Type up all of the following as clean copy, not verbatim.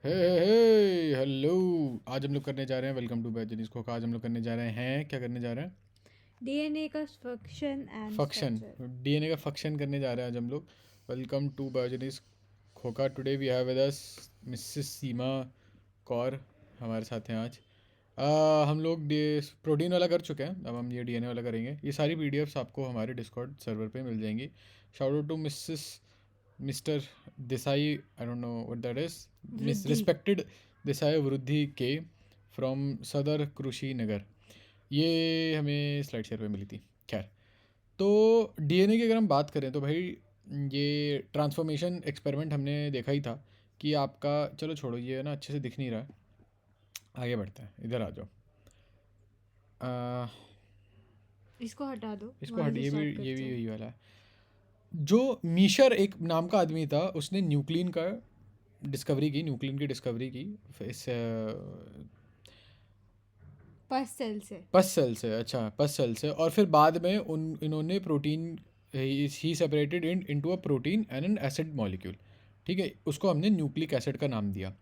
हे हे hello. आज हम लोग करने जा रहे हैं वेलकम टू बैजनीस खोखा। आज हम लोग करने जा रहे हैं, क्या करने जा रहे हैं? डीएनए का function and function. Structure. DNA का फंक्शन करने जा रहे हैं आज हम लोग। Welcome to business Khokha. Today we have with us Mrs Seema Kaur हमारे साथ हैं आज। हम लोग प्रोटीन वाला कर चुके हैं, अब हम ये डीएनए वाला करेंगे। ये सारी पीडीएफ्स आपको हमारे डिस्कॉर्ड सर्वर पे मिल जाएंगी। Shout out to Mrs Mr Desai, I don't know what that is. Miss Vriddhi. Respected Desai Vriddhi के फ्रॉम सदर कृषि नगर। ये हमें स्लाइड शेयर पे मिली थी। खैर, तो डीएनए की अगर हम बात करें तो भाई ये ट्रांसफॉर्मेशन एक्सपेरिमेंट हमने देखा ही था कि आपका, चलो छोड़ो ये ना अच्छे से दिख नहीं रहा है। आगे बढ़ते हैं, इधर आ जाओ। आ, इसको हटा दो, इसको वहां हट, से ये भी स्टार्ट ये करते भी हैं। यही वाला है। जो मीशर एक नाम का आदमी था, उसने न्यूक्लियन का डिस्कवरी की, न्यूक्लियन की डिस्कवरी की इस फर्स्ट सेल से। पस सेल से। अच्छा, पस सेल से। और फिर बाद में इन्होंने protein he separated into a protein and N acid molecule. ठीक है, उसको हमने न्यूक्लिक एसिड का नाम दिया।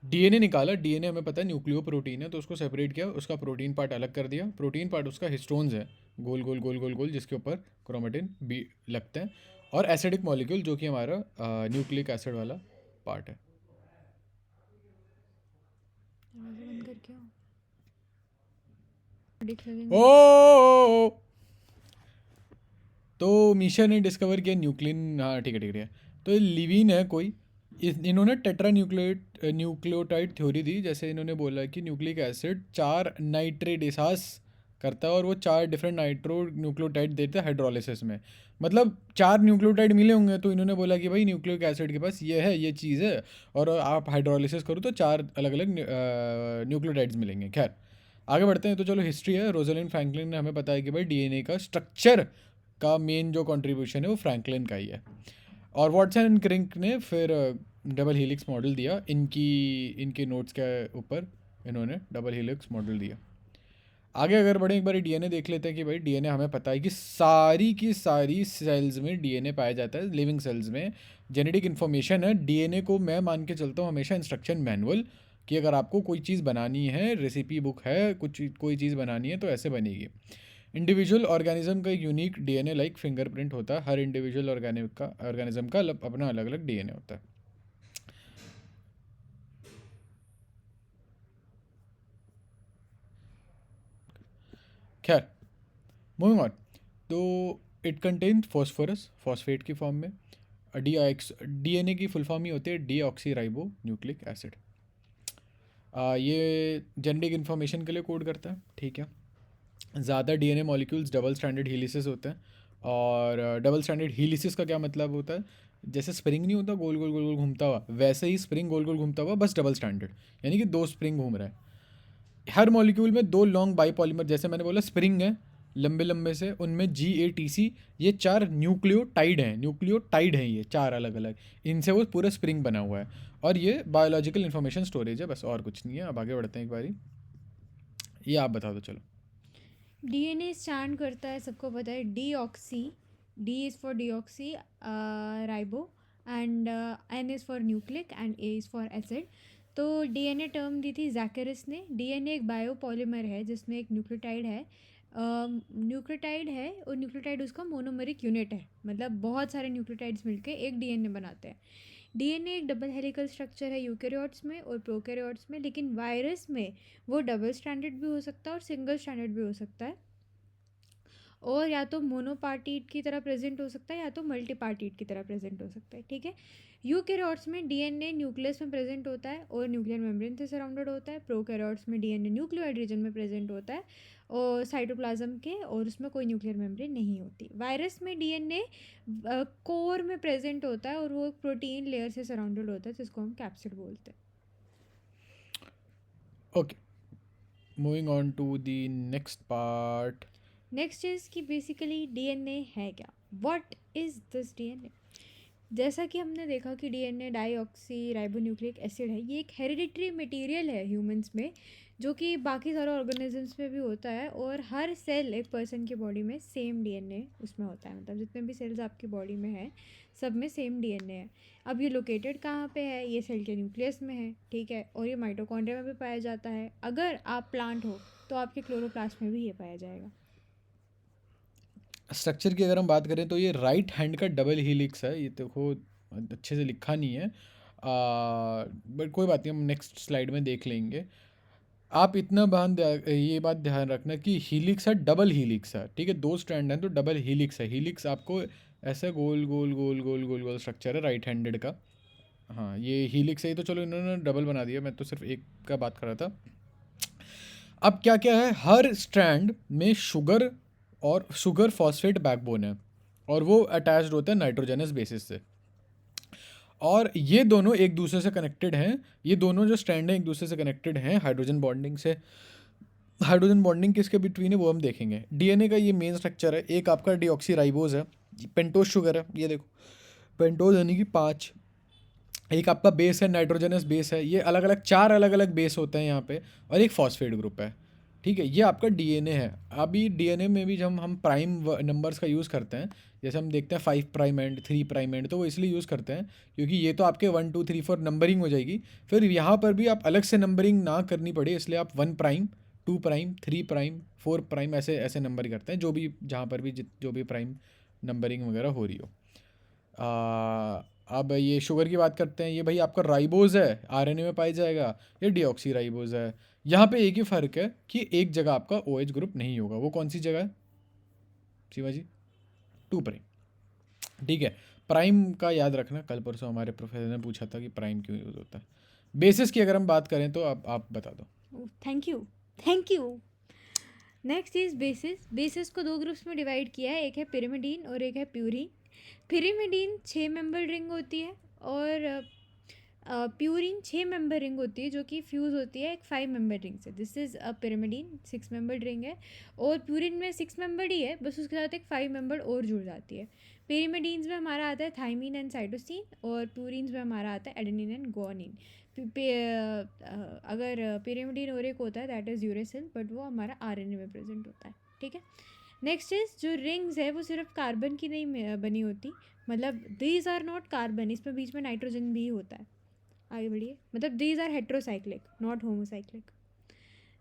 डीएनए निकाला, डीएनए हमें पता है न्यूक्लियो प्रोटीन है, तो उसको सेपरेट किया, उसका प्रोटीन पार्ट अलग कर दिया। प्रोटीन पार्ट उसका हिस्टोन्स है, गोल गोल गोल गोल गोल, जिसके ऊपर क्रोमेटिन भी लगते हैं। और एसिडिक मॉलिक्यूल जो कि हमारा न्यूक्लिक एसिड वाला पार्ट है। दरवाजा बंद करके आओ, दिख लगेंगे तो। ओ, तो मीशा ने डिस्कवर किया न्यूक्लियन। हाँ ठीक है ठीक है ठीक है। तो ये लिविन है कोई। इन्होंने टेट्रा न्यूक्लियोटाइड थ्योरी दी। जैसे इन्होंने बोला कि न्यूक्लिक एसिड 4 नाइट्रेडेसास करता है और वो 4 डिफरेंट नाइट्रो न्यूक्लियोटाइड देता है हाइड्रोलिसिस में। मतलब 4 न्यूक्लियोटाइड मिले होंगे, तो इन्होंने बोला कि भाई न्यूक्लिक एसिड के पास ये है, ये चीज़ है, और आप हाइड्रोलिसिस करो तो 4 अलग अलग न्यूक्लियोटाइड्स मिलेंगे। खैर, आगे बढ़ते हैं। तो चलो, हिस्ट्री है। रोजलिन फ्रैंकलिन ने हमें बताया कि भाई डीएनए का स्ट्रक्चर का मेन जो कंट्रीब्यूशन है वो फ्रैंकलिन का ही है। और वॉटसन एंड क्रिंक ने फिर डबल हेलिक्स मॉडल दिया। इनकी इनके नोट्स के ऊपर इन्होंने डबल हेलिक्स मॉडल दिया। आगे अगर बढ़े, एक बार डीएनए देख लेते हैं कि भाई डीएनए हमें पता है कि सारी की सारी सेल्स में डीएनए पाया जाता है, लिविंग सेल्स में जेनेटिक इन्फॉर्मेशन है। डीएनए को मैं मान के चलता हूँ हमेशा इंस्ट्रक्शन मैनुअल, कि अगर आपको कोई चीज़ बनानी है, रेसिपी बुक है, कुछ कोई चीज़ बनानी है तो ऐसे बनेगी। इंडिविजुअल ऑर्गेनिज्म का एक यूनिक डीएनए लाइक फिंगरप्रिंट होता है। हर इंडिविजुअल ऑर्गेनिज्म का अपना अलग अलग डीएनए होता है। खैर, मूविंग ऑन। तो इट कंटेन फॉस्फोरस, फॉस्फेट की फॉर्म में। डी डीएनए की फुल फॉर्म ही होती है डीऑक्सी राइबो न्यूक्लिक एसिड। ये जेनेटिक इन्फॉर्मेशन के लिए कोड करता है। ठीक है, ज़्यादा डीएनए मॉलिक्यूल्स डबल स्टैंडर्ड हीलिसिस होते हैं। और डबल स्टैंडर्ड हीलिसिस का क्या मतलब होता है? जैसे स्प्रिंग नहीं होता गोल गोल गोल गोल घूमता हुआ, वैसे ही स्प्रिंग गोल गोल घूमता हुआ, बस डबल स्टैंडर्ड। यानी कि 2 स्प्रिंग घूम रहे हैं हर मॉलिक्यूल में। 2 लॉन्ग बाईपॉलीमर, जैसे मैंने बोला स्प्रिंग है लंबे लंबे से, उनमें GATC, ये 4 न्यूक्लियोटाइड हैं। न्यूक्लियोटाइड हैं ये 4 अलग अलग, इनसे वो पूरा स्प्रिंग बना हुआ है। और ये बायोलॉजिकल इंफॉर्मेशन स्टोरेज है, बस और कुछ नहीं है। अब आगे बढ़ते हैं एक बारी। ये आप बता दो चलो। डीएनए स्टैंड करता है, सबको पता है, deoxy. D is for deoxyribo, and N is for nucleic and A is for acid. तो डीएनए टर्म दी थी जैकरस ने। डीएनए एक बायोपॉलीमर है जिसमें एक न्यूक्लियोटाइड है। न्यूक्लियोटाइड है और न्यूक्लियोटाइड उसका मोनोमरिक यूनिट है, मतलब बहुत सारे न्यूक्लियोटाइड्स मिलकर एक डीएनए बनाते हैं। डीएनए एक डबल हेलिकल स्ट्रक्चर है यूकेरियोट्स में और प्रोकैरियोट्स में, लेकिन वायरस में वो डबल स्टैंडर्ड भी हो सकता है और सिंगल स्टैंडर्ड भी हो सकता है। और या तो मोनोपार्टीट की तरह प्रेजेंट हो सकता है या तो मल्टीपार्टीट की तरह प्रेजेंट हो सकता है। ठीक है, यूकेरियोट्स में डीएनए न्यूक्लियस में प्रेजेंट होता है और न्यूक्लियर मेम्ब्रेन से सराउंडेड होता है। प्रोकैरियोट्स में डीएनए न्यूक्लियोइड रीजन में प्रेजेंट होता है और साइटोप्लाज्म के, और उसमें कोई न्यूक्लियर मेम्ब्रेन नहीं होती। वायरस में डीएनए कोर में प्रेजेंट होता है और वो एक प्रोटीन लेयर से सराउंडेड होता है जिसको हम कैप्सिड बोलते हैं। Okay, moving on to the next part. Next is कि बेसिकली डीएनए है क्या, व्हाट इज दिस डीएनए। जैसा कि हमने देखा कि डीएनए डाईऑक्सी राइबोन्यूक्लिक एसिड है, ये एक हेरिडिटरी मटेरियल है ह्यूमंस में, जो कि बाकी सारे ऑर्गेनिजम्स में भी होता है, और हर सेल एक पर्सन की बॉडी में सेम डीएनए उसमें होता है, मतलब जितने भी सेल्स आपकी बॉडी में है सब में सेम डीएनए है। अब ये लोकेटेड कहाँ पे है? ये सेल के न्यूक्लियस में है, ठीक है, और ये माइटोकॉन्ड्रिया में भी पाया जाता है। अगर आप प्लांट हो तो आपके क्लोरोप्लास्ट में भी ये पाया जाएगा। स्ट्रक्चर की अगर हम बात करें तो ये राइट हैंड का डबल हीलिक्स है, ये देखो अच्छे से लिखा नहीं है, बट कोई बात नहीं, हम नेक्स्ट स्लाइड में देख लेंगे। आप इतना ये बात ध्यान रखना कि हीलिक्स है, डबल हीलिक्स है, ठीक है, 2 स्ट्रैंड हैं तो डबल हीलिक्स है। हीलिक्स आपको ऐसा गोल गोल गोल गोल गोल गोल स्ट्रक्चर है राइट हैंडेड का। हाँ, ये हीलिक्स है, तो चलो इन्होंने डबल बना दिया, मैं तो सिर्फ एक का बात कर रहा था। अब क्या क्या है, हर स्ट्रैंड में शुगर फॉस्फेट बैकबोन है, और वो अटैच्ड होता है नाइट्रोजनस बेसिस से, और ये दोनों एक दूसरे से कनेक्टेड हैं। ये दोनों जो स्ट्रैंड हैं एक दूसरे से कनेक्टेड हैं हाइड्रोजन बॉन्डिंग से। हाइड्रोजन बॉन्डिंग किसके बिटवीन है वो हम देखेंगे। डीएनए का ये मेन स्ट्रक्चर है। एक आपका डीऑक्सीराइबोज है, पेंटोज शुगर है, ये देखो पेंटोज यानी कि 5। एक आपका बेस है, नाइट्रोजनस बेस है, ये अलग अलग 4 अलग अलग बेस होते हैं यहाँ पे, और एक फॉस्फेट ग्रुप है, ठीक है। ये आपका डीएनए है। अभी डीएनए में भी जब हम प्राइम नंबर्स का यूज़ करते हैं, जैसे हम देखते हैं 5 प्राइम एंड 3 प्राइम एंड, तो वो इसलिए यूज़ करते हैं क्योंकि ये तो आपके 1 2 3 4 नंबरिंग हो जाएगी, फिर यहाँ पर भी आप अलग से नंबरिंग ना करनी पड़े, इसलिए आप 1 प्राइम 2 प्राइम 3 प्राइम 4 प्राइम ऐसे ऐसे नंबर करते हैं, जो भी जहाँ पर भी जो भी प्राइम नंबरिंग वगैरह हो रही हो। अब ये शुगर की बात करते हैं। ये भाई आपका राइबोज है, आरएनए में पाई जाएगा। ये डीऑक्सी राइबोज है। यहाँ पे एक ही फ़र्क है कि एक जगह आपका ओएच ग्रुप नहीं होगा। वो कौन सी जगह है शिवा जी? 2 प्राइम, ठीक है। प्राइम का याद रखना, कल परसों हमारे प्रोफेसर ने पूछा था कि प्राइम क्यों यूज़ होता है। बेसिस की अगर हम बात करें तो आप बता दो। Thank you, thank you. Next is basis. Basis को 2 ग्रुप्स में डिवाइड किया है, एक है पिरिमिडीन और एक है प्यूरिन। पिरिमिडीन 6 मेंबर रिंग होती है, और प्यूरिन 6 मेंबर रिंग होती है, जो कि फ्यूज़ होती है एक 5 मेंबर रिंग से। This is a pyrimidine 6 member ring है, और प्यूरिन में 6 मेंबर ही है, बस उसके साथ एक 5 मेंबर और जुड़ जाती है। पिरिमिडीन्स में हमारा आता है थाइमिन एंड साइटोसिन, और प्यूरिन्स में हमारा आता है एडेनिन एंड गुआनिन। अगर पिरिमिडीन और एक होता है दैट इज़ यूरेसिल, बट वो हमारा आरएनए में प्रेजेंट होता है, ठीक है। नेक्स्ट इज जो रिंग्स है वो सिर्फ कार्बन की नहीं बनी होती, मतलब दीज आर नॉट कार्बन, इसमें बीच में नाइट्रोजन भी होता है। आगे बढ़िए, मतलब these are heterocyclic not homocyclic.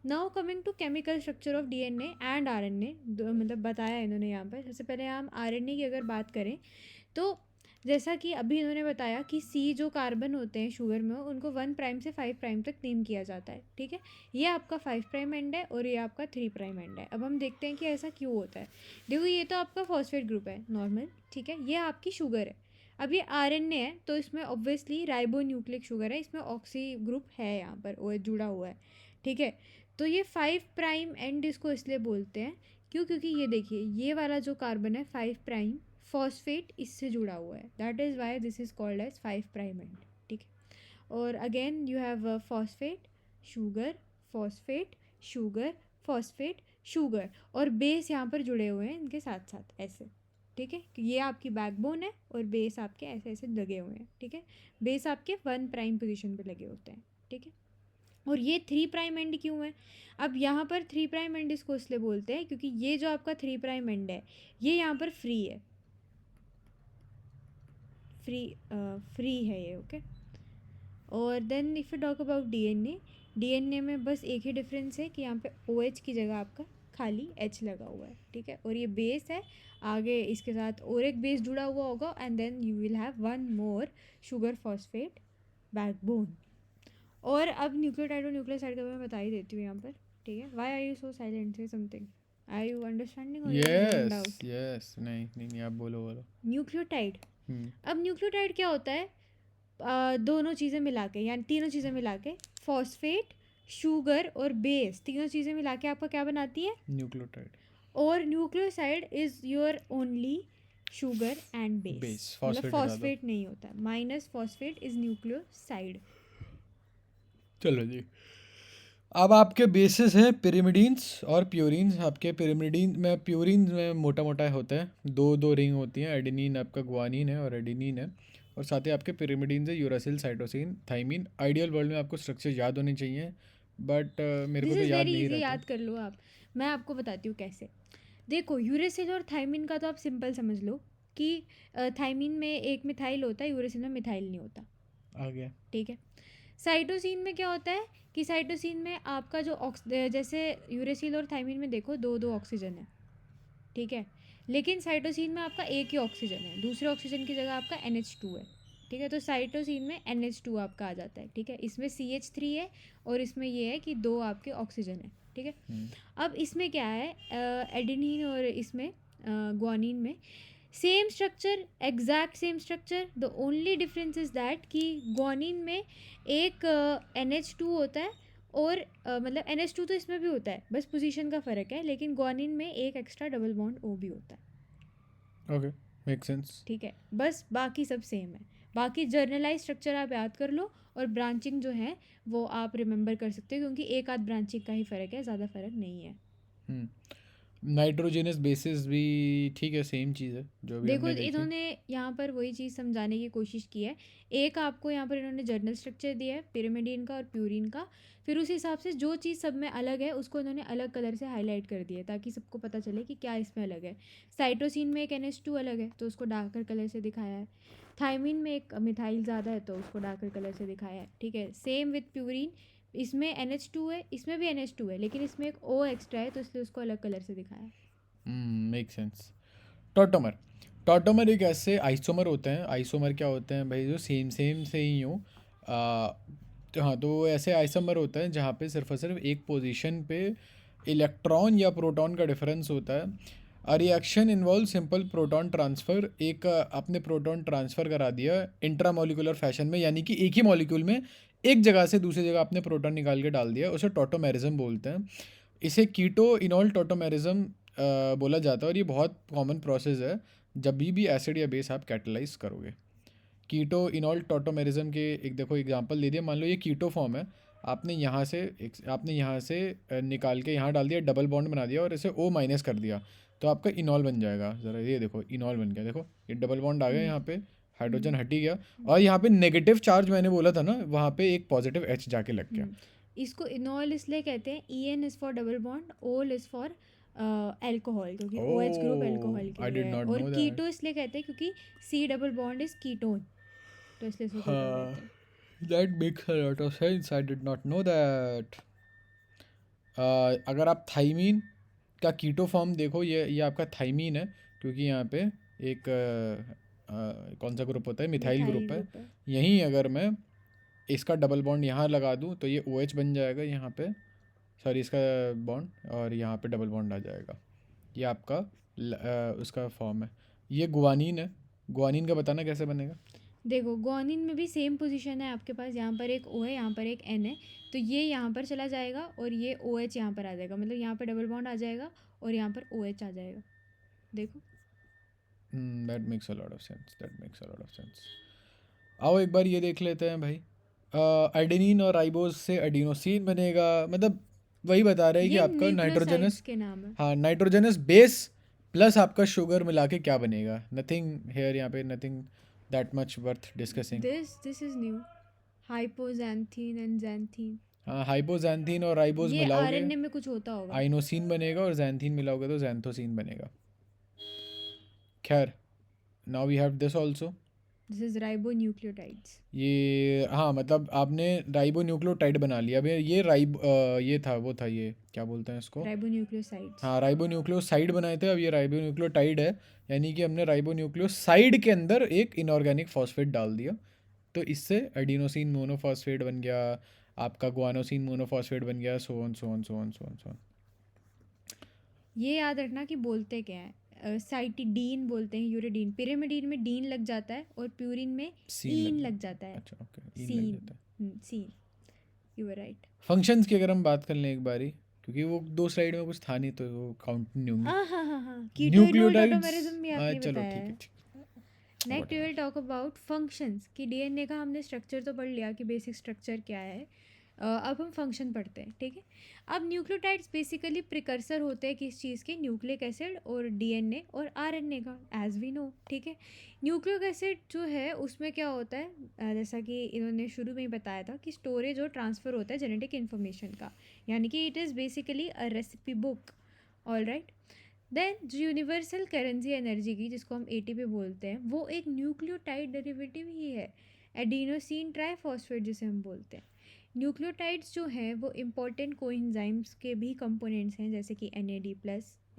Now coming to chemical structure of DNA and RNA, मतलब बताया इन्होंने यहाँ पर। सबसे पहले हम आरएनए की अगर बात करें तो जैसा कि अभी इन्होंने बताया कि सी जो कार्बन होते हैं शुगर में, उनको 1 प्राइम से 5 प्राइम तक नेम किया जाता है, ठीक है। ये आपका 5 प्राइम एंड है और ये आपका 3 प्राइम एंड है। अब हम देखते हैं कि ऐसा क्यों होता है। देखो, ये तो आपका फॉस्फेट ग्रुप है नॉर्मल, ठीक है, ये आपकी शुगर है। अब ये आरएनए है तो इसमें ऑब्वियसली राइबोन्यूक्लिक शुगर है, इसमें ऑक्सी ग्रुप है यहाँ पर, वो जुड़ा हुआ है, ठीक है। तो ये 5 प्राइम एंड इसको इसलिए बोलते हैं क्यों? क्योंकि ये देखिए, ये वाला जो कार्बन है 5 प्राइम फॉस्फेट इससे जुड़ा हुआ है, that is why this is called as 5 prime end, ठीक है। और again you have phosphate sugar phosphate sugar phosphate sugar, और बेस यहाँ पर जुड़े हुए हैं इनके साथ साथ ऐसे, ठीक है। ये आपकी बैकबोन है और बेस आपके ऐसे ऐसे लगे हुए हैं, ठीक है। बेस आपके 1 प्राइम पोजीशन पे लगे होते हैं, ठीक है। और ये 3 प्राइम एंड क्यों है? अब यहाँ पर 3 प्राइम एंड इसको इसलिए बोलते हैं क्योंकि ये जो आपका 3 प्राइम एंड है ये यहाँ पर फ्री है, फ्री है ये, ओके। और then if you talk about DNA में बस एक ही डिफरेंस है कि यहाँ पे OH की जगह आपका खाली H लगा हुआ है, ठीक है। और ये बेस है, आगे इसके साथ और एक बेस जुड़ा हुआ होगा, and then you will have 1 more sugar phosphate backbone. और अब न्यूक्लियोटाइड और न्यूक्लियोसाइड का मैं बता ही देती हूँ यहाँ पर, ठीक है। Why are you so silent? Say something, are you understanding और यस आउट? यस, नहीं नहीं नहीं, आप बोलो बोलो। न्यूक्लियोटाइड, अब न्यूक्लियोटाइड क्या होता है? दोनों चीज़ें मिला के, यानी तीनों चीज़ें मिला के, फॉस्फेट शुगर और बेस, तीनों चीज़ें मिला के आपका क्या बनाती है? न्यूक्लियोटाइड। और nucleoside is your only sugar and base, मतलब फॉस्फेट नहीं होता, माइनस फॉस्फेट इज़ न्यूक्लियोसाइड। चलो जी, अब आपके बेसिस हैं पिरिमिडीन्स और प्यूरिन्स। आपके प्यूरिन्स में मोटा मोटा होता है, 2 2 रिंग होती हैं। एडेनिन आपका गुआनिन है और एडेनिन है, और साथ ही आपके पिरिमिडीन से uracil, cytosine, thymine. Ideal world में आपको स्ट्रक्चर याद होने चाहिए, बट मेरे को दिस तो इज़ याद वेरी नहीं इजी, रहते। याद कर लो आप। मैं आपको बताती हूँ कैसे। देखो, यूरेसिल और थाइमिन का तो आप सिंपल समझ लो कि थाइमिन में एक मिथाइल होता है, यूरेसिल में मिथाइल नहीं होता। आ गया। ठीक है। साइटोसिन में क्या होता है कि साइटोसिन में आपका जो जैसे यूरेसिल और थाइमिन में देखो दो दो ऑक्सीजन है, ठीक है। लेकिन साइटोसिन में आपका एक ही ऑक्सीजन है, दूसरे ऑक्सीजन की जगह आपका NH2 है, ठीक है। तो साइटोसिन में NH2 आपका आ जाता है, ठीक है। इसमें CH3 है और इसमें ये है कि दो आपके ऑक्सीजन है, ठीक है। अब इसमें क्या है, एडेनिन और इसमें ग्वानिन में same structure, exact same structure. The only difference is that कि ग्वानिन में एक NH2 होता है और मतलब NH2 तो इसमें भी होता है, बस पोजीशन का फ़र्क है। लेकिन ग्वानिन में एक एक्स्ट्रा डबल बॉन्ड O भी होता है, ओके, मेक सेंस। ठीक है। बस बाकी सब सेम है। बाकी जर्नलाइज स्ट्रक्चर आप याद कर लो और ब्रांचिंग जो है वो आप रिमेंबर कर सकते हो, क्योंकि एक आध ब्रांचिंग का ही फ़र्क है, ज़्यादा फ़र्क नहीं है। नाइट्रोजनस बेसिस भी ठीक है, सेम चीज़ है जो भी देखो, हमने देखी। इन्होंने यहाँ पर वही चीज़ समझाने की कोशिश की है। एक आपको यहाँ पर इन्होंने जर्नल स्ट्रक्चर दिया है पिरिमिडीन का और प्यूरिन का, फिर उस हिसाब से जो चीज़ सब में अलग है उसको इन्होंने अलग कलर से हाईलाइट कर दिया है ताकि सबको पता चले कि क्या इसमें अलग है। साइटोसिन में एक NH2 अलग है तो उसको डार्कर कलर से दिखाया है। थाइमिन में एक मिथाइल ज़्यादा है तो उसको डार्कर कलर से दिखाया है, ठीक है। सेम विथ प्यूरिन, इसमें NH2 है, इसमें भी NH2 है, लेकिन इसमें एक O एक्स्ट्रा है तो इसलिए उसको अलग कलर से दिखाया है। Make sense. टॉटोमर। टॉटोमर एक ऐसे आइसोमर होते हैं। आइसोमर क्या होते हैं भाई, जो सेम सेम से ही हो। तो हाँ, तो वो ऐसे आइसोमर होता है जहाँ पे सिर्फ और सिर्फ एक पोजीशन पे इलेक्ट्रॉन या प्रोटॉन का डिफरेंस होता है। A reaction involve simple proton transfer. एक आपने प्रोटॉन ट्रांसफ़र करा दिया इंट्रामोलिकुलर फैशन में, यानी कि एक ही मॉलिक्यूल में एक जगह से दूसरी जगह आपने प्रोटॉन निकाल के डाल दिया, उसे टॉटोमेरिज्म बोलते हैं। इसे कीटो इनॉल टॉटोमेरिज्म बोला जाता है और ये बहुत कॉमन प्रोसेस है जब भी एसिड या बेस आप कैटलाइज करोगे। कीटो इनॉल टॉटोमेरिज्म के एक देखो एग्जांपल दे दिया। मान लो ये कीटो फॉर्म है, आपने यहाँ से निकाल के यहाँ डाल दिया, डबल बॉन्ड बना दिया और इसे O- कर दिया, तो आपका इनॉल बन जाएगा। ज़रा ये देखो, इनॉल बन गया। देखो ये डबल बॉन्ड आ गया, यहाँ पे हाइड्रोजन हट ही गया और यहाँ पे नेगेटिव चार्ज मैंने बोला था ना, वहाँ पे एक पॉजिटिव H जाके लग गया। इसको इनॉल इसलिए कहते हैं, EN is for double bond, ओल इज़ फॉर अल्कोहल, क्योंकि OH ग्रुप अल्कोहल के आई लिए डिड है। नॉट और नो दैट। कीटो इसलिए कहते हैं क्योंकि C double bond is ketone, तो इसलिए इसको कीटोन हाँ, कहते हैं। That makes a lot of sense, I did not know that. अगर आप थाइमीन का कीटो फॉर्म देखो, ये आपका थाइमीन है, क्योंकि यहाँ पे एक कौन सा ग्रुप होता है, मिथाइल मिथाइल ग्रुप है। ग्रुप है। यहीं अगर मैं इसका डबल बॉन्ड यहाँ लगा दूँ तो ये OH बन जाएगा यहाँ पे, सॉरी इसका बॉन्ड, और यहाँ पे डबल बॉन्ड आ जाएगा। ये आपका उसका फॉर्म है। ये गुआनीन है। गुआनीन का बताना कैसे बनेगा। देखो, ग्वानिन में भी सेम पोजीशन है आपके पास, यहाँ पर एक O है, यहाँ पर एक N है, तो ये यहाँ पर चला जाएगा और ये OH यहाँ पर आ जाएगा, मतलब यहाँ पर डबल बॉन्ड आ जाएगा और यहाँ पर OH आ जाएगा। देखो, that makes a lot of sense, that makes a lot of sense. आओ एक बार ये देख लेते हैं भाई। एडेनिन और राइबोज से एडिनोसिन बनेगा, मतलब वही बता रहे हैं कि ये आपका न्यूक्लियोसाइड्स नाइट्रोजनस, के नाम है। हाँ नाइट्रोजनस बेस प्लस आपका शुगर मिला के क्या बनेगा। नथिंग हेयर, यहाँ पे nothing that much worth discussing. This is new, हाइपोजैंथीन and xanthine. हाँ, हाइपोजैंथीन और राइबोज ये मिलाओगे RNA में कुछ होता होगा। आइनोसिन बनेगा, और जैंथीन मिलाओगे तो जैंथोसिन बनेगा। खैर, now we have this also. This is ribonucleotides. ये हाँ, मतलब आपने राइबो न्यूक्लियोटाइड बना लिया। अब ये था, वो था, ये क्या बोलते हैं इसको। राइबोन्यूक्लियोसाइड्स। हाँ, राइबो न्यूक्लियोसाइड बनाए थे, अब ये राइबो न्यूक्लियोटाइड है। यानी कि हमने राइबो न्यूक्लियोसाइड के अंदर एक इनऑर्गेनिक फॉस्फेट डाल दिया, तो इससे एडिनोसिन मोनोफॉस्फेट बन गया, आपका गुआनोसिन मोनोफॉस्फेट बन गया, so on so on so on so on so on. ये याद रखना कि बोलते क्या है, साइटिडीन बोलते हैं, यूरिडीन। पिरिमिडीन में डीन लग जाता है और प्यूरिन में सीन ईन लग लग जाता जाता है। है। अच्छा, ओके, इन लग सीन, जाता है। Seen, you are right. Functions की अगर हम बात कर लें एक बारी, क्योंकि वो 2 स्लाइड में कुछ था नहीं तो वो काउंट नहीं होंगी। हाँ हाँ हाँ, कीटो इनोल न्यूक्लियोटाइड्स, टॉटोमेरिज्म भी आपने चलो बताया ठीक है, है। ठीक है, next we whatever। Will talk about functions, कि DNA का हमने स्ट्रक्चर तो पढ़ लिया कि बेसिक स्ट्रक्चर क्या है। अब हम फंक्शन पढ़ते हैं, ठीक है। अब न्यूक्लियोटाइड्स बेसिकली प्रिकर्सर होते हैं किस चीज़ के, न्यूक्लिक एसिड और डीएनए और आरएनए का, एज वी नो, ठीक है। न्यूक्लिक एसिड जो है उसमें क्या होता है, जैसा कि इन्होंने शुरू में ही बताया था कि स्टोरेज और ट्रांसफ़र होता है जेनेटिक इन्फॉर्मेशन का, यानी कि it is basically a recipe book. All right. Then जो यूनिवर्सल करेंसी एनर्जी की, जिसको हम एटीपी बोलते हैं, वो एक न्यूक्लियोटाइड डेरिवेटिव ही है, एडिनोसिन ट्राइफॉस्फेट जिसे हम बोलते हैं। न्यूक्लियोटाइड्स जो हैं वो इम्पॉर्टेंट कोएंजाइम्स के भी कंपोनेंट्स हैं, जैसे कि NAD+,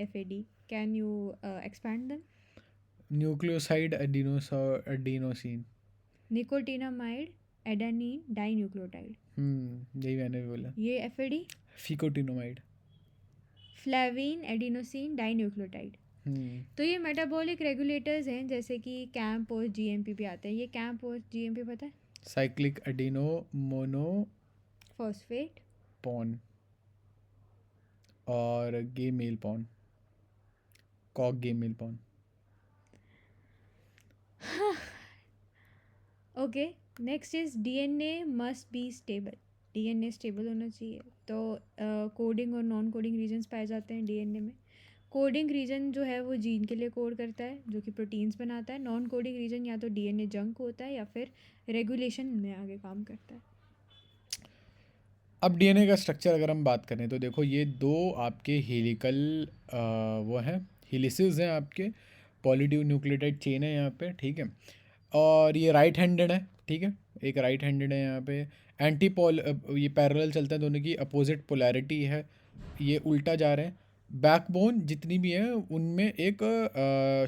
FAD। Can you expand them? Nucleoside adenosine. Nicotinamide, adenine dinucleotide, यही मैंने भी बोला। ये FAD। Nicotinamide. Flavin adenosine dinucleotide. तो ये मेटाबॉलिक रेगुलेटर्स हैं, जैसे कि कैम्प और GMP भी आते हैं। ये कैम्प और GMP पता है? Cyclic adeno mono phosphate. पॉन और गे मेल पॉन, कॉक गे मेल पॉन। Okay, next is DNA must be stable. DNA stable होना चाहिए। तो कोडिंग और नॉन कोडिंग रीजन्स पाए जाते हैं DNA में। कोडिंग रीजन जो है वो जीन के लिए कोड करता है, जो कि प्रोटीन्स बनाता है। नॉन कोडिंग रीजन या तो DNA जंक होता है या फिर रेगुलेशन में आगे काम करता है। अब डीएनए का स्ट्रक्चर अगर हम बात करें तो देखो, ये दो आपके हेलिकल वो हैं, हेलिसेस हैं आपके, पॉलीट्यूब न्यूक्लियोटाइड चेन है यहाँ पे, ठीक है। और ये राइट हैंडेड है, ठीक है, एक राइट हैंडेड है यहाँ पे। ये पैरेलल चलता है, दोनों की अपोजिट पोलैरिटी है, ये उल्टा जा रहे हैं। बैकबोन जितनी भी हैं उनमें एक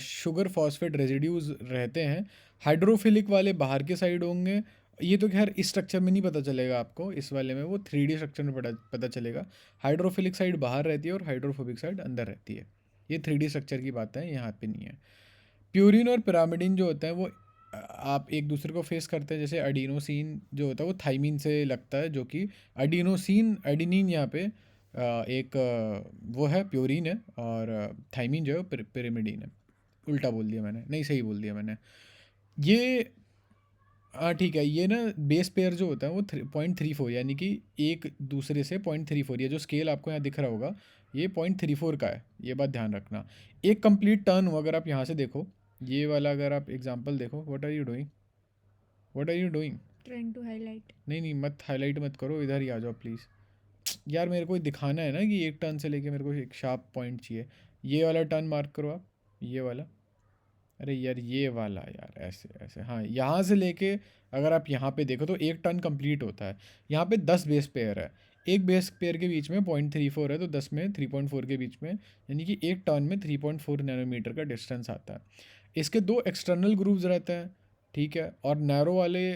शुगर फॉस्फेट रेजिड्यूज रहते हैं। हाइड्रोफिलिक वाले बाहर के साइड होंगे। ये तो खैर इस स्ट्रक्चर में नहीं पता चलेगा आपको, इस वाले में वो 3D स्ट्रक्चर में पता चलेगा। हाइड्रोफिलिक साइड बाहर रहती है और हाइड्रोफोबिक साइड अंदर रहती है। ये 3D स्ट्रक्चर की बात है, यहाँ पे नहीं है। प्यूरिन और पिरामिडिन जो होते हैं वो आप एक दूसरे को फेस करते हैं। जैसे एडिनोसिन जो होता है वो थाइमिन से लगता है, जो कि एडिनिन यहाँ पे एक वो है, प्यूरिन है, और थाइमिन जो है पिरामिडिन है। उल्टा बोल दिया मैंने, नहीं सही बोल दिया मैंने ये। हाँ ठीक है, ये ना बेस पेयर जो होता है वो 0.34, यानी कि एक दूसरे से 0.34, ये जो स्केल आपको यहाँ दिख रहा होगा ये 0.34 का है, ये बात ध्यान रखना। एक कंप्लीट टर्न हो, अगर आप यहाँ से देखो ये वाला, अगर आप एग्जांपल देखो, what are you doing, what are you doing. Trying to highlight. नहीं मत हाईलाइट मत करो, इधर ही आ जाओ प्लीज़। यार मेरे को दिखाना है ना कि एक टर्न से लेके मेरे को एक शार्प पॉइंट चाहिए। ये वाला टर्न मार्क करो आप, ये वाला। अरे यार ये वाला यार, ऐसे ऐसे, हाँ, यहाँ से लेके अगर आप यहाँ पे देखो तो एक टर्न कंप्लीट होता है। यहाँ पे 10 बेस पेयर है, एक बेस पेयर के बीच में 0.34 है, तो 10 में 3.4 के बीच में, यानी कि एक टर्न में 3.4 नैनोमीटर का डिस्टेंस आता है। इसके दो एक्सटर्नल ग्रूव्स रहते हैं, ठीक है। और नैरो वाले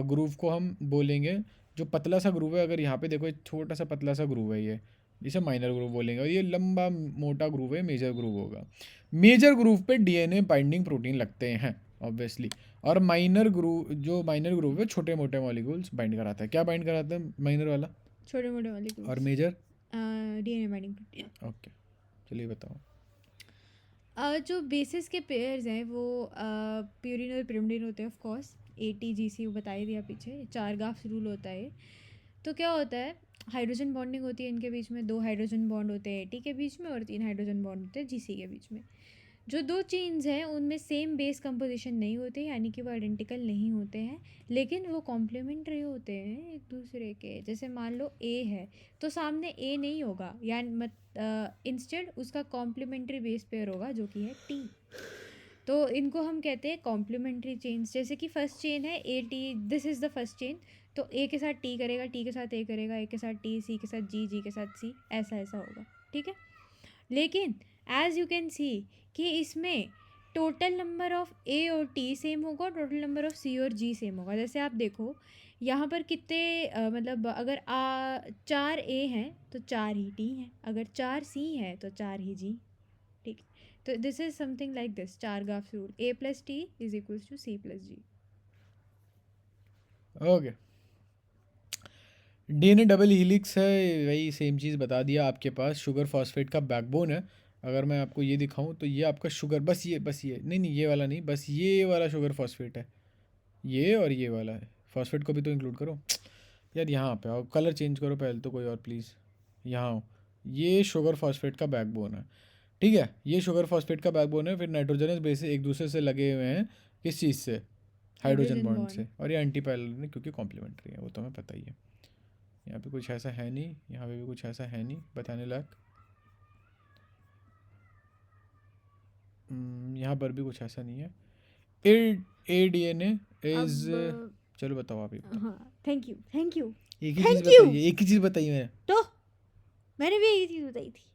ग्रूव को हम बोलेंगे, जो पतला सा ग्रूव है, अगर यहाँ पे देखो एक छोटा सा पतला सा ग्रूव है, ये इसे माइनर ग्रूव बोलेंगे, और ये लंबा मोटा ग्रूव है, मेजर ग्रूव होगा। मेजर ग्रूव पे डीएनए बाइंडिंग प्रोटीन लगते हैं ऑब्वियसली, और माइनर ग्रूव है छोटे मोटे मॉलिक्यूल्स बाइंड कराता है। क्या बाइंड कराता है माइनर वाला, छोटे मोटे मॉलिक्यूल्स। और major DNA binding protein. Okay, चलिए बताओ। जो बेसिस के पेयर्स हैं वो प्यूरिन और पिरिमिडिन होते हैं, ऑफ कोर्स। ATGC वो बता ही दिया पीछे, 4 गाफ्स रूल होता है। तो क्या होता है, हाइड्रोजन बॉन्डिंग होती है इनके बीच में, 2 हाइड्रोजन बॉन्ड होते हैं AT के बीच में और 3 हाइड्रोजन बॉन्ड होते हैं GC के बीच में। जो 2 चेन्स हैं उनमें सेम बेस कंपोजिशन नहीं होते, यानी कि वो आइडेंटिकल नहीं होते हैं, लेकिन वो कॉम्प्लीमेंट्री होते हैं एक दूसरे के। जैसे मान लो A है तो सामने A नहीं होगा, यानी इंस्टेड उसका कॉम्प्लीमेंट्री बेस पेयर होगा, जो कि है T। तो इनको हम कहते हैं कॉम्प्लीमेंट्री चेन्स। जैसे कि फर्स्ट चेन है AT, this is the first chain, तो A के साथ T करेगा, T के साथ A करेगा, A के साथ T, C के साथ G, G के साथ C, ऐसा ऐसा होगा, ठीक है। लेकिन एज यू कैन सी कि इसमें टोटल नंबर ऑफ A और T सेम होगा, टोटल नंबर ऑफ C और G सेम होगा। जैसे आप देखो यहाँ पर कितने मतलब अगर 4 A हैं तो 4 ही T हैं, अगर 4 C हैं तो 4 ही G, ठीक है। तो this is something like this 4 gaff rule, A + T is equals to C + G। Okay, DNA double helix है, वही सेम चीज़ बता दिया। आपके पास शुगर फॉस्फेट का बैकबोन है। अगर मैं आपको ये दिखाऊं तो ये आपका शुगर, बस ये नहीं ये वाला नहीं, बस ये वाला शुगर फॉस्फेट है, ये और ये वाला है। फॉस्फेट को भी तो इंक्लूड करो। यार यहाँ पे आओ, कलर चेंज करो पहले तो कोई और प्लीज़। यहाँ आओ, ये शुगर फॉस्फेट का बैकबोन है, ठीक है, ये शुगर फॉस्फेट का बैकबोन है। फिर नाइट्रोजनस बेस एक दूसरे से लगे हुए हैं किस चीज़ से, हाइड्रोजन हाइड्रोजन बॉन्ड बॉन्ड। से, और ये एंटी पैरेलल में क्योंकि कॉम्प्लीमेंट्री है, वो तो हमें पता ही है। यहाँ पे कुछ ऐसा है नहीं, यहाँ पे भी कुछ ऐसा है नहीं बताने लायक। यहाँ पर भी कुछ ऐसा नहीं है। ए डी एन इज, अब चलो बताओ, आप ही बताओ। हाँ, थैंक यू थैंक यू एक ही चीज़ थैंक यू। बताइए, एक ही चीज़ बताइए मैंने। तो मैंने भी यही चीज़ बताई थी,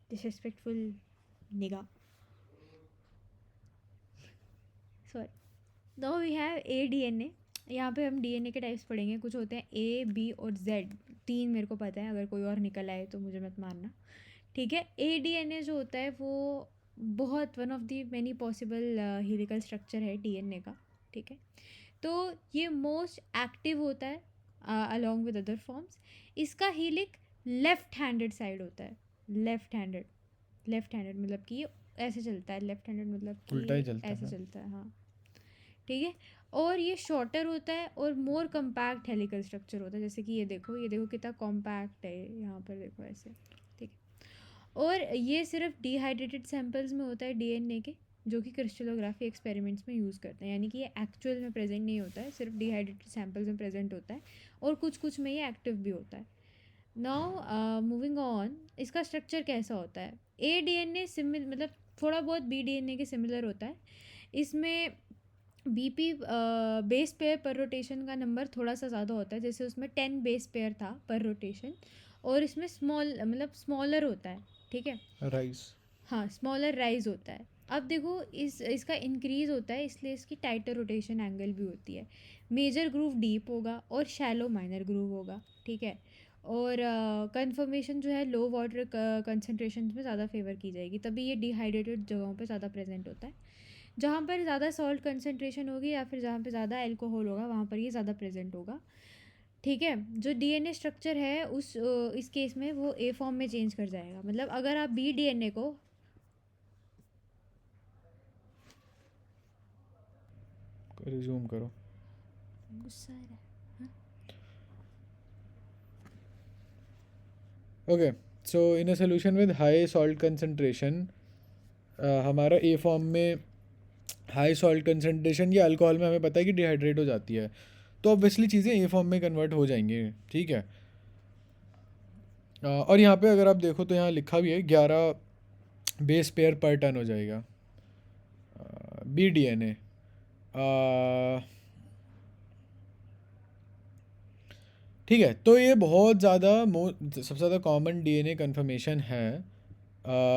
डिसरिस्पेक्टफुल निगाह। Sorry. Now we have ADNA। यहाँ पे हम DNA के टाइप्स पढ़ेंगे। कुछ होते हैं A, B और Z। 3 मेरे को पता है, अगर कोई और निकल आए तो मुझे मत मारना, ठीक है। ADNA जो होता है वो बहुत one of the many possible helical structure है DNA का, ठीक है। तो ये मोस्ट एक्टिव होता है अलॉन्ग विद अदर फॉर्म्स। इसका हीलिक लेफ्ट हैंडेड साइड होता है। लेफ्ट हैंडेड, लेफ्ट हैंडेड मतलब कि ये ऐसे चलता है। लेफ्ट हैंडेड मतलब उल्टा ही कि चलता ऐसे है। चलता है, हाँ, ठीक है। और ये शॉर्टर होता है और मोर कम्पैक्ट हेलिकल स्ट्रक्चर होता है। जैसे कि ये देखो, ये देखो कितना कॉम्पैक्ट है, यहाँ पर देखो ऐसे, ठीक है। और ये सिर्फ डिहाइड्रेटेड सैंपल्स में होता है DNA के, जो कि क्रिस्टलोग्राफी एक्सपेरिमेंट्स में यूज़ करते हैं। यानी कि ये एक्चुअल में प्रेजेंट नहीं होता है, सिर्फ डिहाइड्रेटेड सैंपल्स में प्रेजेंट होता है। और कुछ कुछ में ये एक्टिव भी होता है। नाउ मूविंग ऑन, इसका स्ट्रक्चर कैसा होता है। ADNA सिमिलर, मतलब थोड़ा बहुत BDNA के सिमिलर होता है। इसमें BP बेस पेयर पर रोटेशन का नंबर थोड़ा सा ज़्यादा होता है। जैसे उसमें 10 बेस पेयर था पर रोटेशन, और इसमें स्मॉल मतलब स्मॉलर होता है, ठीक है। राइस। हाँ, स्मॉलर राइज होता है। अब देखो, इसका इंक्रीज़ होता है, इसलिए इसकी टाइटर रोटेशन एंगल भी होती है। मेजर ग्रूव डीप होगा और शैलो माइनर ग्रूव होगा, ठीक है। और कन्फर्मेशन जो है लो वाटर कंसनट्रेशन में ज़्यादा फेवर की जाएगी, तभी ये डिहाइड्रेटेड जगहों पे ज़्यादा प्रेजेंट होता है। जहाँ पर ज़्यादा सॉल्ट कंसनट्रेशन होगी या फिर जहाँ पे ज़्यादा अल्कोहल होगा, वहाँ पर ये ज़्यादा प्रेजेंट होगा, ठीक है। जो DNA स्ट्रक्चर है इस केस में वो A फॉर्म में चेंज कर जाएगा। मतलब अगर आप BDNA को, रिज्यूम करो। गुस्सा आ रहा है, हाँ? Okay, so in a solution with high salt concentration, हमारा ए फॉर्म में हाई सॉल्ट कंसनट्रेशन, ये अल्कोहल में हमें पता है कि डिहाइड्रेट हो जाती है, तो ऑब्वियसली चीज़ें ए फॉर्म में कन्वर्ट हो जाएंगी, ठीक है। और यहाँ पे अगर आप देखो तो यहाँ लिखा भी है 11 बेस पेयर पर टन हो जाएगा BDNA। ठीक है, तो ये बहुत ज़्यादा सबसे ज़्यादा कॉमन DNA कन्फर्मेशन है।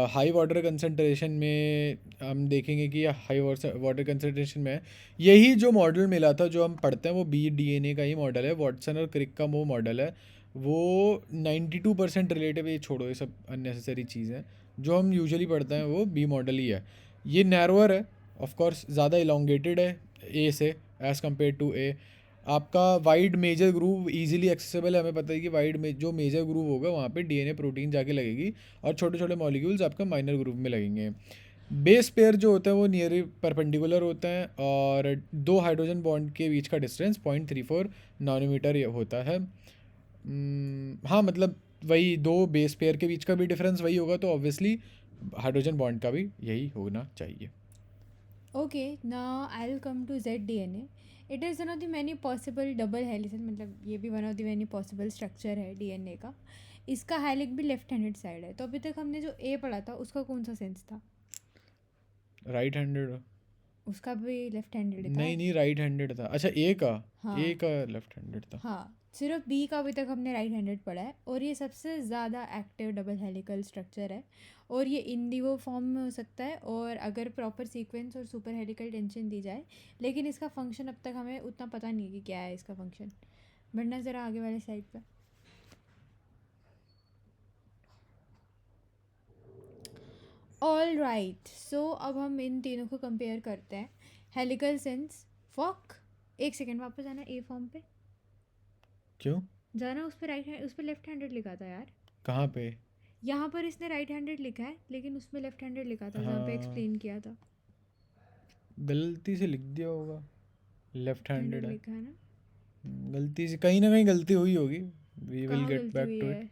हाई वाटर कंसनट्रेशन में हम देखेंगे कि हाई वाटर कंसनट्रेशन में यही जो मॉडल मिला था जो हम पढ़ते हैं वो BDNA का ही मॉडल है। वॉटसन और क्रिक का वो मॉडल है, वो 92% रिलेटिव, ये छोड़ो, ये सब अननेसेसरी चीज़ें जो हम यूजुअली पढ़ते हैं वो B मॉडल ही है। ये नैरोअर है, ऑफ कोर्स ज़्यादा इलोंगेटेड है A से एज़ कम्पेयर टू A। आपका wide major groove easily accessible है, हमें पता है कि वाइड में जो मेजर ग्रूव होगा वहाँ पे DNA प्रोटीन जाके लगेगी और छोटे छोटे मॉलिक्यूल्स आपका माइनर ग्रूव में लगेंगे। बेस पेयर जो होता है वो नियरली परपेंडिकुलर होते हैं और दो हाइड्रोजन बॉन्ड के बीच का डिस्टेंस 0.34 नैनोमीटर होता है। हाँ, मतलब वही दो बेस पेयर के बीच का भी डिफरेंस वही होगा, तो ऑब्वियसली हाइड्रोजन बॉन्ड का भी यही होना चाहिए। Okay, now I will come to ZDNA। It is one of the many possible double helices, मतलब ये भी one of the many possible structure है DNA का। इसका हाइलिक भी लेफ्ट हैंडेड साइड है। तो अभी तक हमने जो A पढ़ा था उसका कौन सा सेंस था? Right handed? उसका भी लेफ्ट हैंडेड था। नहीं नहीं, राइट हैंडेड था। अच्छा, ए का, ए हाँ का लेफ्ट हैंडेड था। हाँ, सिर्फ B का अभी तक हमने राइट हैंडेड पढ़ा है, और ये सबसे ज़्यादा एक्टिव डबल हेलिकल स्ट्रक्चर है। और ये इन विवो फॉर्म में हो सकता है, और अगर प्रॉपर सीक्वेंस और सुपर हेलिकल टेंशन दी जाए। लेकिन इसका फंक्शन अब तक हमें उतना पता नहीं है कि क्या है इसका फंक्शन। बढ़ना ज़रा आगे वाले साइड पर। ऑल राइट, सो अब हम इन तीनों को कंपेयर करते हैं। हेलिकल सेंस, फॉक, एक सेकेंड वापस आना A फॉर्म पे क्यों? जाना। उस पर राइट हैंड, उस पर लेफ्ट हैंडेड लिखा था यार। कहाँ पे? यहाँ पर इसने राइट हैंडेड लिखा है, लेकिन उसमें लेफ्ट हैंडेड लिखा था जहाँ पे हाँ, एक्सप्लेन किया था। गलती से लिख दिया होगा, लेफ्ट हैंडेड हैंडेड है। लिखा है ना? गलती से कहीं ना कहीं गलती हुई होगी, वी विल कहाँ गेट गलती बैक हुई टू है? इट।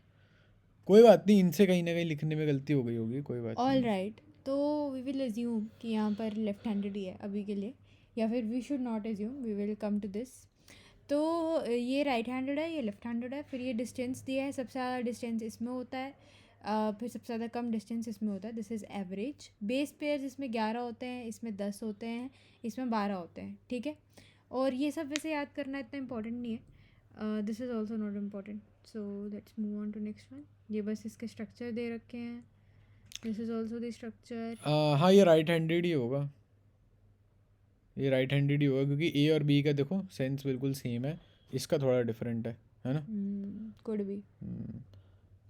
कोई बात नहीं, इनसे कहीं ना कहीं लिखने में गलती हो गई होगी, कोई बात ऑल नहीं। राइट, तो वी विल एज्यूम कि यहाँ पर लेफ्ट हैंडेड ही है अभी के लिए, या फिर we should not assume, we will come to this. तो ये राइट हैंडेड है, ये लेफ्ट हैंडेड है, फिर ये डिस्टेंस दिया है, सबसे ज़्यादा डिस्टेंस इसमें होता है, फिर सबसे ज़्यादा कम डिस्टेंस इसमें होता है, this is average. Base pairs इसमें 11 होते हैं, इसमें 10 होते हैं, इसमें 12 होते हैं, ठीक है। और ये सब वैसे याद करना इतना इंपॉर्टेंट नहीं है, this is also not important. So let's move on to next one. ये बस इसके स्ट्रक्चर दे रखे हैं, this is also the structure. हाँ, ये राइट हैंडेड ही होगा, ये राइट हैंडेड ही होगा, क्योंकि ए और बी का देखो सेंस बिल्कुल सेम है, इसका थोड़ा डिफरेंट है ना। Could be.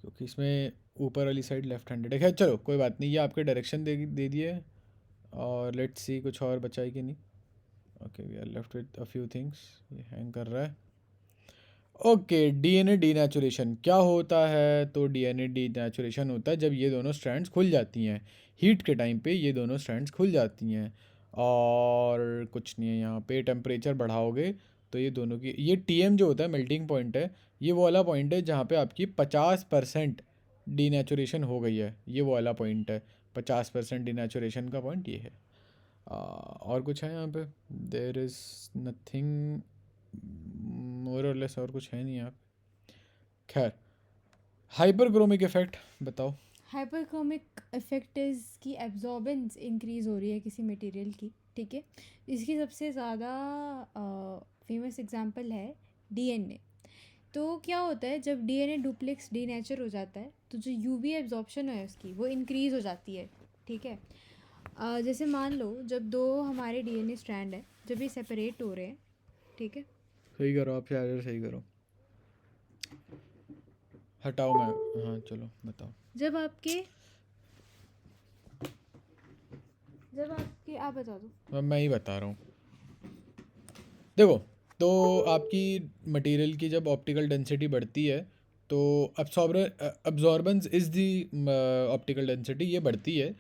क्योंकि इसमें ऊपर वाली साइड लेफ्ट हैंडेड है। खैर चलो कोई बात नहीं, ये आपके डायरेक्शन दे दिए, और लेट्स सी कुछ और बचा है कि नहीं। Okay, we are left with a few things. ये हैंग कर रहा है। ओके, डीएनए डीनेचुरेशन क्या होता है? तो डीएनए डीनेचुरेशन होता है जब ये दोनों स्ट्रैंड्स खुल जाती हैं, हीट के टाइम पे ये दोनों स्ट्रैंड्स खुल जाती हैं, और कुछ नहीं है। यहाँ पे टेम्परेचर बढ़ाओगे तो ये दोनों की, ये टीएम जो होता है मेल्टिंग पॉइंट है, ये वो वाला पॉइंट है जहाँ पे आपकी 50% डीनेचुरेशन हो गई है, ये वो वाला पॉइंट है। 50% डीनेचुरेशन का पॉइंट ये है। और कुछ है यहाँ पे? देर इज़ नथिंग मोर और लेस, और कुछ है नहीं यहाँ पे। खैर, हाइपरक्रोमिक इफेक्ट बताओ। हाइपरक्रोमिक इफेक्ट इज़ की एब्जॉर्बेंस इंक्रीज़ हो रही है किसी मटेरियल की, ठीक है। इसकी सबसे ज़्यादा फेमस एग्जांपल है डीएनए। तो क्या होता है जब डीएनए डुप्लेक्स डीनेचर हो जाता है, तो जो यूवी एब्जॉर्प्शन है उसकी वो इंक्रीज़ हो जाती है, ठीक है। जैसे मान लो जब दो हमारे डीएनए स्ट्रैंड है, जब ये सेपरेट हो रहे हैं, ठीक है। सही करो आप यार, सही करो। हटाओ मैं, हाँ चलो बताओ। जब आपके आप बता दो। मैं ही बता रहा हूँ। देखो, तो आपकी मटेरियल की जब ऑप्टिकल डेंसिटी बढ़ती है, तो absorbance is the optical density, ये बढ़ती है।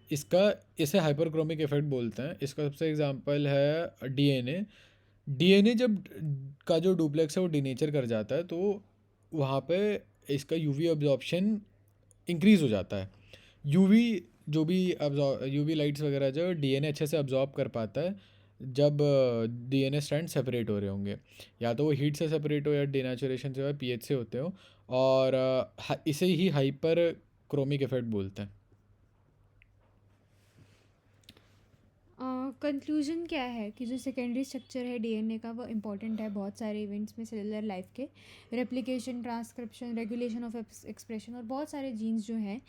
इसका, इसे हाइपरक्रोमिक इफेक्ट बोलते हैं। इसका सबसे एग्जांपल है डीएनए। डीएनए जब का जो डुप्लेक्स है वो डीनेचर कर जाता है, तो वहाँ पे इसका यूवी अब्जॉर्प्शन इंक्रीज़ हो जाता है। यूवी, जो भी यूवी लाइट्स वगैरह जो डीएनए अच्छे से अब्जॉर्ब कर पाता है जब डीएनए स्ट्रैंड सेपरेट हो रहे होंगे, या तो वो हीट से सेपरेट हो या डिनेचुरेशन से, पीएच से होते हो। और इसे ही हाइपर क्रोमिक इफेक्ट बोलते हैं। कंक्लूजन क्या है कि जो सेकेंडरी स्ट्रक्चर है डीएनए का वो इम्पॉर्टेंट है बहुत सारे इवेंट्स में, सेलुलर लाइफ के, replication, transcription, regulation of expression, और बहुत सारे जीन्स जो हैं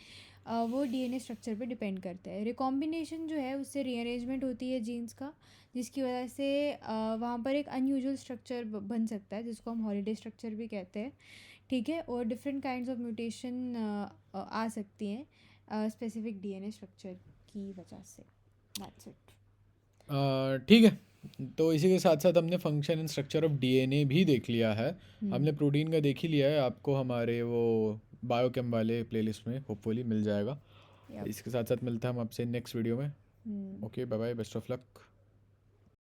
वो डीएनए स्ट्रक्चर पे डिपेंड करते हैं। रिकॉम्बिनेशन जो है उससे रीअरेंजमेंट होती है जीन्स का, जिसकी वजह से वहाँ पर एक अनयूजुअल स्ट्रक्चर बन सकता है, जिसको हम हॉलीडे स्ट्रक्चर भी कहते हैं, ठीक है। और डिफरेंट काइंड्स ऑफ म्यूटेशन आ सकती हैं स्पेसिफिक डीएनए स्ट्रक्चर की वजह से। That's it. ठीक है, तो इसी के साथ साथ हमने function and structure of DNA भी देख लिया है। हमने प्रोटीन का देख ही लिया है, आपको हमारे वो बायोकेम वाले प्लेलिस्ट में होपफुली मिल जाएगा। Yep. इसके साथ साथ मिलता है हम आपसे नेक्स्ट वीडियो में। Okay, bye bye, best of luck.